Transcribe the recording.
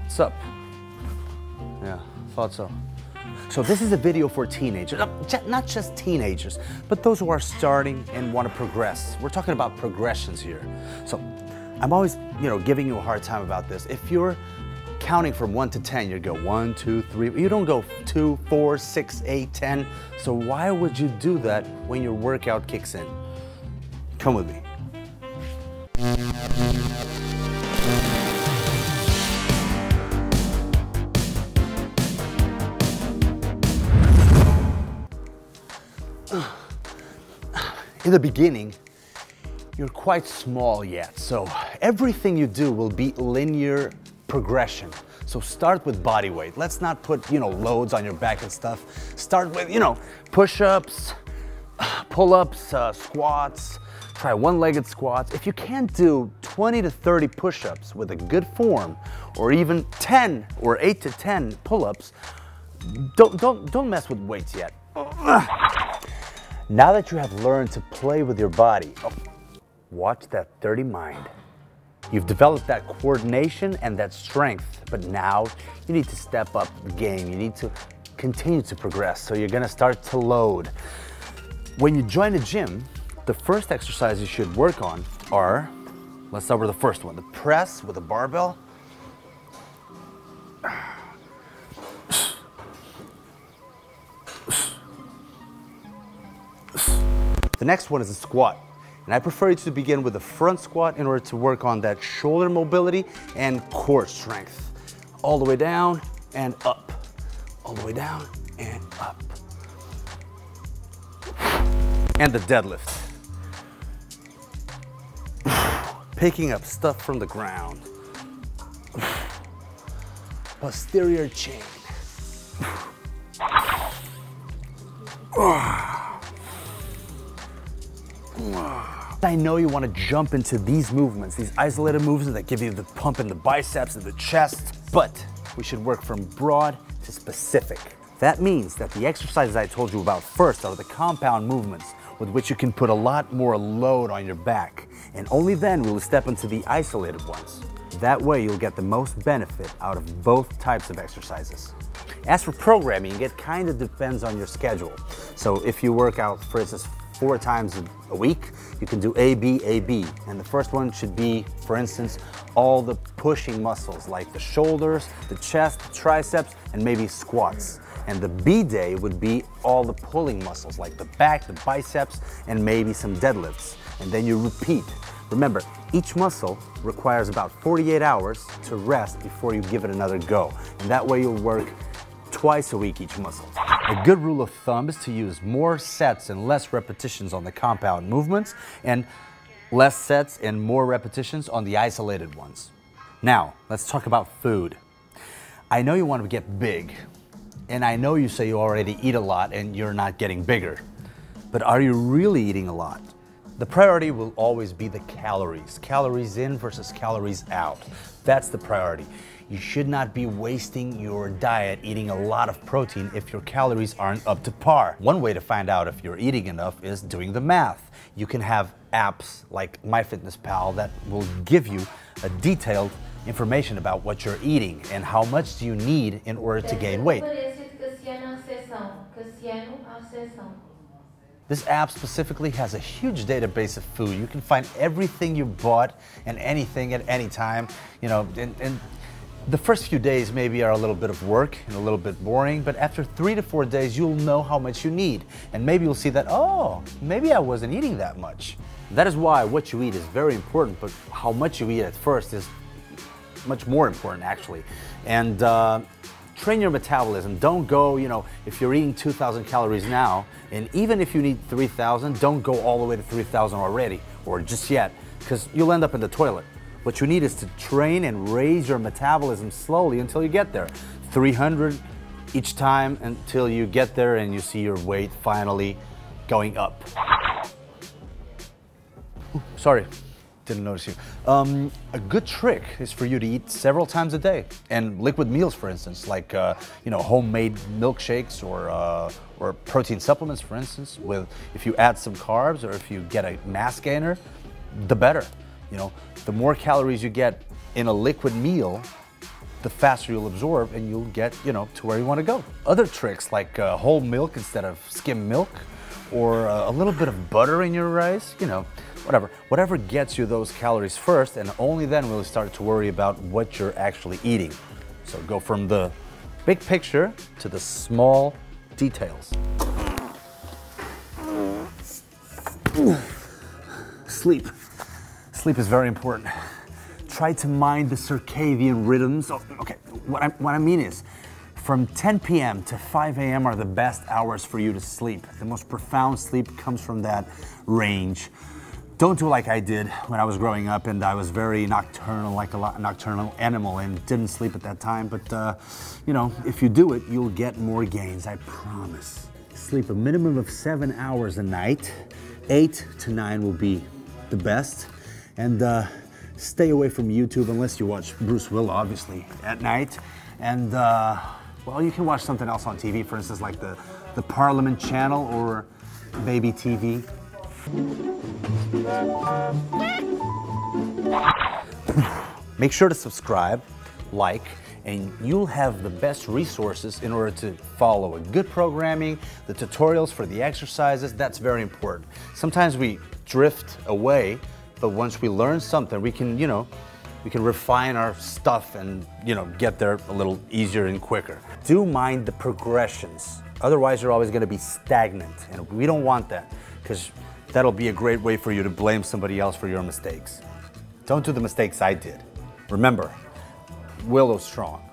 What's up? Yeah, thought so. So this is a video for teenagers, not just teenagers, but those who are starting and want to progress. We're talking about progressions here. So I'm always, giving you a hard time about this. If you're counting from 1 to 10, you go 1, 2, 3. You don't go 2, 4, 6, 8, 10. So why would you do that when your workout kicks in? Come with me. In the beginning, you're quite small yet, so everything you do will be linear progression. So start with body weight. Let's not put, loads on your back and stuff. Start with, push-ups, pull-ups, squats. Try one-legged squats. If you can't do 20 to 30 push-ups with a good form, or even 10 or 8 to 10 pull-ups, don't mess with weights yet. Now that you have learned to play with your body, watch that dirty mind. You've developed that coordination and that strength, but now you need to step up the game. You need to continue to progress, so you're gonna start to load. When you join a gym, the first exercise you should work on are, let's start with the first one, the press with a barbell. The next one is a squat. And I prefer you to begin with the front squat in order to work on that shoulder mobility and core strength. All the way down and up. All the way down and up. And the deadlift. Picking up stuff from the ground. Posterior chain. I know you want to jump into these movements, these isolated movements that give you the pump in the biceps and the chest, but we should work from broad to specific. That means that the exercises I told you about first are the compound movements with which you can put a lot more load on your back, and only then will you step into the isolated ones. That way you'll get the most benefit out of both types of exercises. As for programming, it kind of depends on your schedule. So if you work out, for instance, 4 times a week, you can do A, B, A, B. And the first one should be, for instance, all the pushing muscles like the shoulders, the chest, the triceps, and maybe squats. And the B day would be all the pulling muscles like the back, the biceps, and maybe some deadlifts. And then you repeat. Remember, each muscle requires about 48 hours to rest before you give it another go. And that way you'll work twice a week each muscle. A good rule of thumb is to use more sets and less repetitions on the compound movements, and less sets and more repetitions on the isolated ones. Now, let's talk about food. I know you want to get big, and I know you say you already eat a lot and you're not getting bigger, but are you really eating a lot? The priority will always be the calories. Calories in versus calories out. That's the priority. You should not be wasting your diet eating a lot of protein if your calories aren't up to par. One way to find out if you're eating enough is doing the math. You can have apps like MyFitnessPal that will give you a detailed information about what you're eating and how much do you need in order to gain weight. This app specifically has a huge database of food. You can find everything you bought and anything at any time, and the first few days maybe are a little bit of work and a little bit boring, but after 3 to 4 days, you'll know how much you need. And maybe you'll see that, oh, maybe I wasn't eating that much. That is why what you eat is very important, but how much you eat at first is much more important, actually. And train your metabolism. Don't go, if you're eating 2,000 calories now, and even if you need 3,000, don't go all the way to 3,000 already, or just yet, because you'll end up in the toilet. What you need is to train and raise your metabolism slowly until you get there. 300 each time until you get there and you see your weight finally going up. Ooh, sorry, didn't notice you. A good trick is for you to eat several times a day. And liquid meals, for instance, like homemade milkshakes or protein supplements, for instance, if you add some carbs or if you get a mass gainer, the better. The more calories you get in a liquid meal, the faster you'll absorb and you'll get, to where you want to go. Other tricks like whole milk instead of skim milk, or a little bit of butter in your rice, whatever gets you those calories first, and only then will you start to worry about what you're actually eating. So go from the big picture to the small details. Sleep. Sleep is very important. Try to mind the circadian rhythms. Okay, what I mean is, from 10 p.m. to 5 a.m. are the best hours for you to sleep. The most profound sleep comes from that range. Don't do like I did when I was growing up, and I was very nocturnal, like a nocturnal animal, and didn't sleep at that time. But, if you do it, you'll get more gains, I promise. Sleep a minimum of 7 hours a night. 8 to 9 will be the best. And stay away from YouTube unless you watch Bruce Willow, obviously, at night. And, well, you can watch something else on TV, for instance, like the Parliament Channel or Baby TV. Make sure to subscribe, like, and you'll have the best resources in order to follow a good programming, the tutorials for the exercises. That's very important. Sometimes we drift away, but once we learn something, we can, we can refine our stuff and, get there a little easier and quicker. Do mind the progressions. Otherwise, you're always going to be stagnant, and we don't want that, because that'll be a great way for you to blame somebody else for your mistakes. Don't do the mistakes I did. Remember, Willow strong.